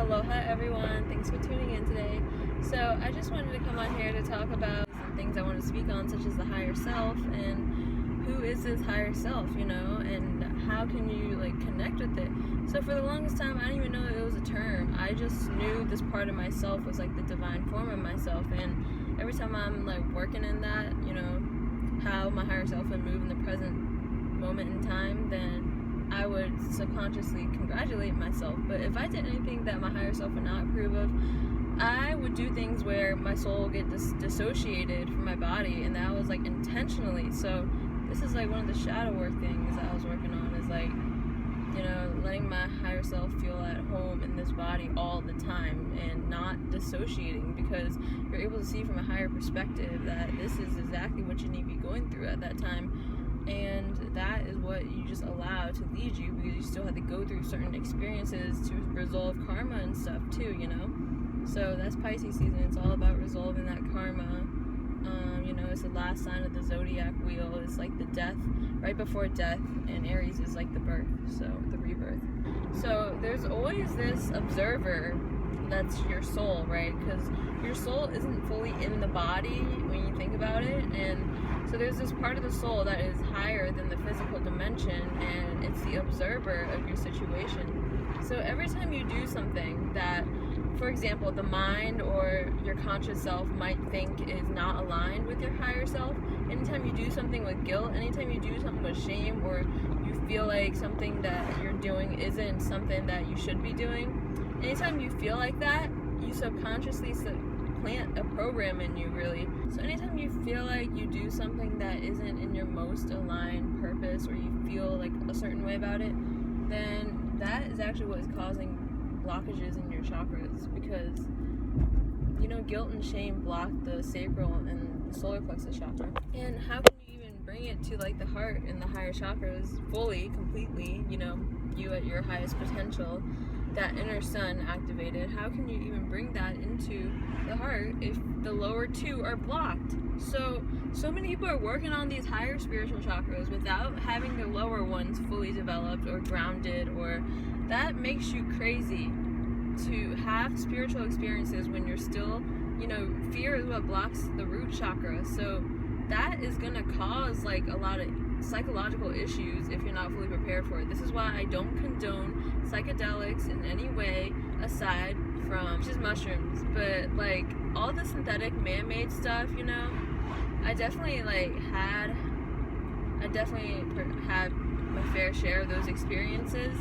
Aloha everyone, thanks for tuning in today. So I just wanted to come on here to talk about some things I want to speak on, such as the higher self and who is this higher self, and how can you connect with it. So for the longest time I didn't even know it was a term. I just knew this part of myself was the divine form of myself, and every time I'm working in that, how my higher self would move in the present moment in time, then I would subconsciously congratulate myself. But if I did anything that my higher self would not approve of, I would do things where my soul would get dissociated from my body, and that was intentionally. So this is one of the shadow work things that I was working on, is letting my higher self feel at home in this body all the time and not dissociating, because you're able to see from a higher perspective that this is exactly what you need to be going through at that time. And that is what you just allow to lead you, because you still have to go through certain experiences to resolve karma and stuff too, So that's Pisces season. It's all about resolving that karma. It's the last sign of the zodiac wheel. It's the death, right before death, and Aries is the birth, so the rebirth. So there's always this observer that's your soul, right? Because your soul isn't fully in the body when you think about it, and so there's this part of the soul that is higher than the physical dimension, and it's the observer of your situation. So every time you do something that, for example, the mind or your conscious self might think is not aligned with your higher self, anytime you do something with guilt, anytime you do something with shame, or you feel like something that you're doing isn't something that you should be doing, anytime you feel like that, you subconsciously plant a program in you, really. So anytime you feel like you do something that isn't in your most aligned purpose, or you feel a certain way about it, then that is actually what is causing blockages in your chakras, because guilt and shame block the sacral and the solar plexus chakra. And how can you even bring it to the heart and the higher chakras fully, completely, you at your highest potential, that inner sun activated? How can you even bring that into the heart if the lower two are blocked? So many people are working on these higher spiritual chakras without having the lower ones fully developed or grounded, or that makes you crazy to have spiritual experiences when you're still, fear is what blocks the root chakra. So that is gonna cause a lot of psychological issues if you're not fully prepared for it. This is why I don't condone psychedelics in any way aside from just mushrooms, but all the synthetic man-made stuff, I definitely had my fair share of those experiences,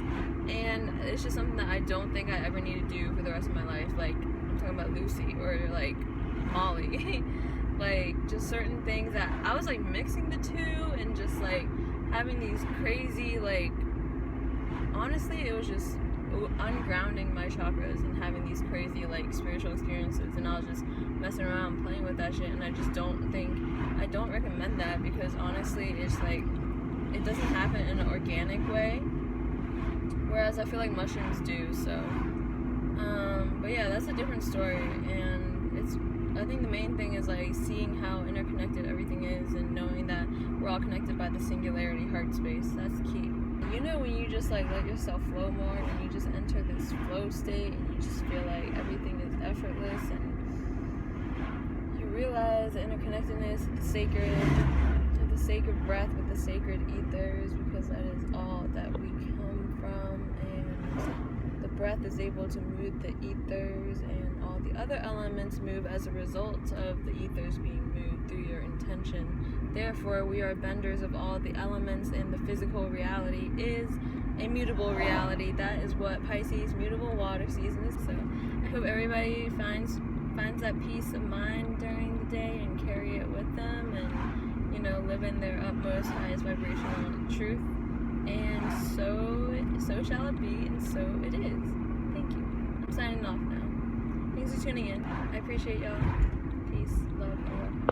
and it's just something that I don't think I ever need to do for the rest of my life. I'm talking about Lucy or Molly. Just certain things that I was mixing the two, and just having these crazy honestly, it was just ungrounding my chakras and having these crazy spiritual experiences, and I was just messing around playing with that shit, and I don't recommend that, because honestly it's it doesn't happen in an organic way, whereas I feel mushrooms do. So but yeah, that's a different story, and I think the main thing is seeing how interconnected everything is, and knowing that we're all connected by the singularity heart space. That's the key. When you just let yourself flow more, and you just enter this flow state, and you just feel everything is effortless, and you realize the interconnectedness of the sacred breath with the sacred ethers, because that is all that we come from, and the breath is able to move the ethers, and all the other elements move as a result of the ethers being moved through your intention. Therefore, we are benders of all the elements, and the physical reality is a mutable reality. That is what Pisces mutable water season is. So I hope everybody finds that peace of mind during the day, and carry it with them, and live in their utmost, highest vibrational truth. And so shall it be, and so it is. Thank you. I'm signing off now. Thanks for tuning in. I appreciate y'all. Peace, love, and love.